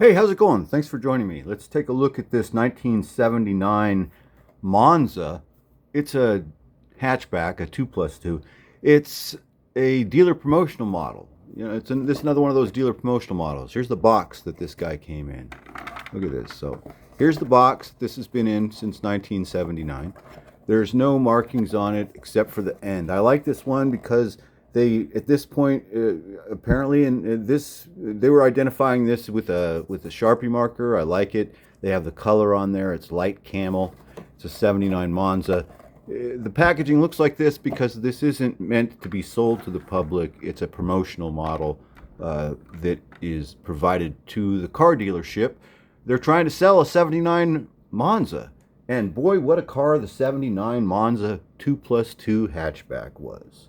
Hey, how's it going? Thanks for joining me. Let's take a look at this 1979 Monza. It's a hatchback, a 2 plus 2. It's a dealer promotional model. This is another one of those dealer promotional models. Here's the box that this guy came in. Look at this. So here's the box. This has been in since 1979. There's no markings on it except for the end. I like this one because they, at this point, apparently, in this, they were identifying this with a Sharpie marker. I like it. They have the color on there. It's light camel. It's a '79 Monza. The packaging looks like this because this isn't meant to be sold to the public. It's a promotional model that is provided to the car dealership. They're trying to sell a '79 Monza. And boy, what a car the '79 Monza 2 plus 2 hatchback was.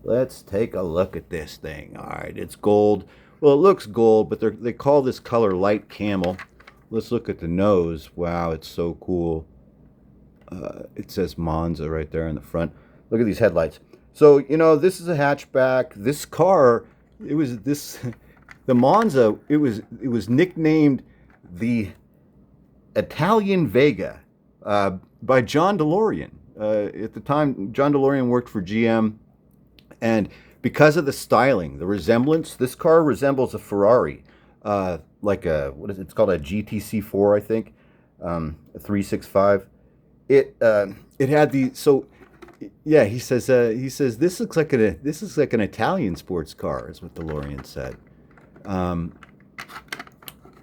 Let's take a look at this thing. All right, it's gold. Well, it looks gold, but they call this color light camel. Let's look at the nose. Wow, it's so cool. It says Monza right there in the front. Look at these headlights. So, this is a hatchback. This car, the Monza, it was nicknamed the Italian Vega by John DeLorean. At the time, John DeLorean worked for GM. And because of the styling, the resemblance, this car resembles a Ferrari, it's called a GTC4, I think, a 365. It had he says this looks like an Italian sports car, is what DeLorean said.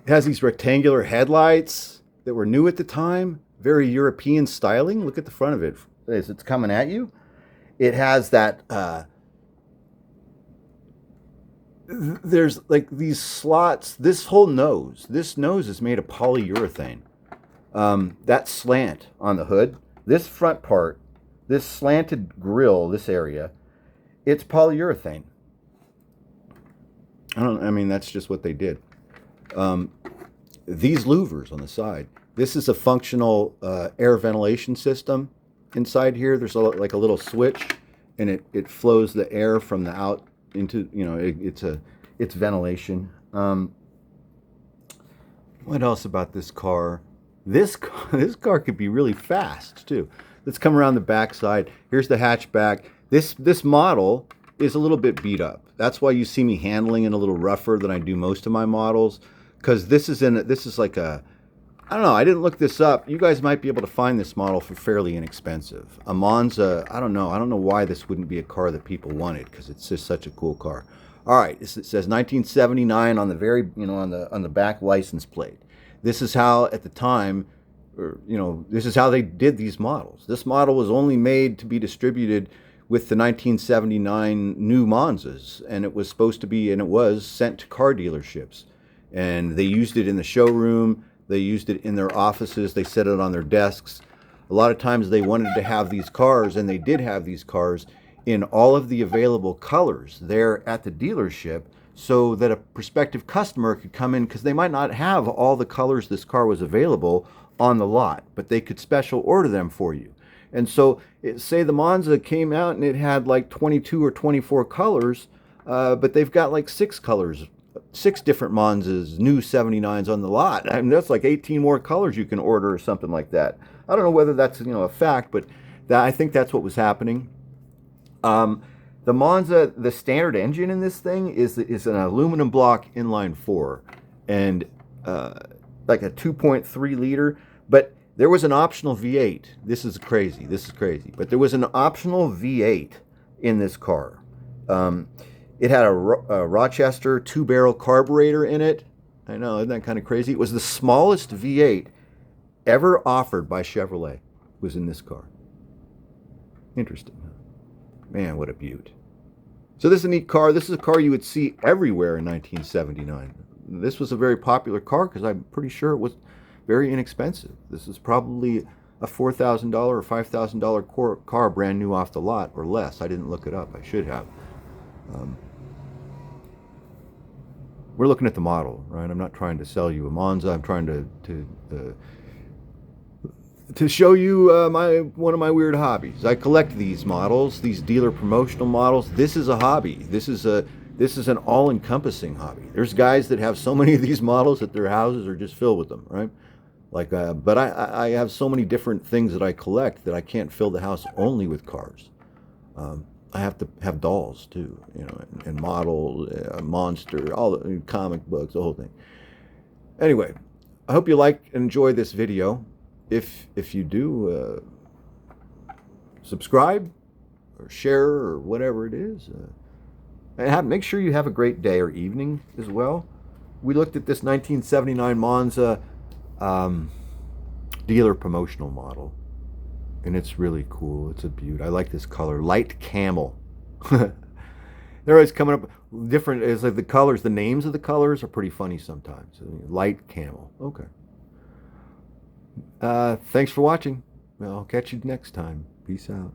It has these rectangular headlights that were new at the time, very European styling. Look at the front of it as it's coming at you. It has that. There's like these slots. This nose is made of polyurethane. That slant on the hood, this front part, this slanted grill, this area, it's polyurethane. That's just what they did. These louvers on the side, this is a functional air ventilation system inside here. There's like a little switch, and it flows the air from the out into, it's ventilation. What else about this car? This car could be really fast too. Let's come around the back side. Here's the hatchback. This model is a little bit beat up. That's why you see me handling it a little rougher than I do most of my models, because this is like a, I don't know, I didn't look this up. You guys might be able to find this model for fairly inexpensive. A Monza, I don't know why this wouldn't be a car that people wanted, because it's just such a cool car. All right, it says 1979 on the very, on the back license plate. This is how, at the time, this is how they did these models. This model was only made to be distributed with the 1979 new Monzas, and it was supposed to be, and it was sent to car dealerships. And they used it in the showroom. They used it in their offices. They set it on their desks. A lot of times they wanted to have these cars, and they did have these cars in all of the available colors there at the dealership, so that a prospective customer could come in, because they might not have all the colors this car was available on the lot, but they could special order them for you. And so, say the Monza came out and it had like 22 or 24 colors, but they've got like 6 colors. 6 different Monzas, new 79s on the lot. That's like 18 more colors you can order or something like that. I don't know whether that's a fact, but I think that's what was happening. The Monza, the standard engine in this thing is an aluminum block inline 4, and like a 2.3 liter. But there was an optional V8. This is crazy. But there was an optional V8 in this car. It had a Rochester 2-barrel carburetor in it. I know, isn't that kind of crazy? It was the smallest V8 ever offered by Chevrolet, was in this car. Interesting. Man, what a beaut. So this is a neat car. This is a car you would see everywhere in 1979. This was a very popular car because I'm pretty sure it was very inexpensive. This is probably a $4,000 or $5,000 car brand new off the lot, or less. I didn't look it up. I should have. We're looking at the model, right? I'm not trying to sell you a Monza. I'm trying to show you one of my weird hobbies. I collect these models, these dealer promotional models. This is a hobby. This This is an all-encompassing hobby. There's guys that have so many of these models that their houses are just filled with them, right? Like, but I have so many different things that I collect that I can't fill the house only with cars. I have to have dolls too, you know, and model, monster, all the comic books, the whole thing. Anyway, I hope you like and enjoy this video. If you do, subscribe or share or whatever it is. And make sure you have a great day or evening as well. We looked at this 1979 Monza dealer promotional model, and it's really cool. It's a beaut. I like this color, light camel. They're always coming up different. It's like the colors, the names of the colors are pretty funny sometimes. Light camel. Okay. Thanks for watching. I'll catch you next time. Peace out.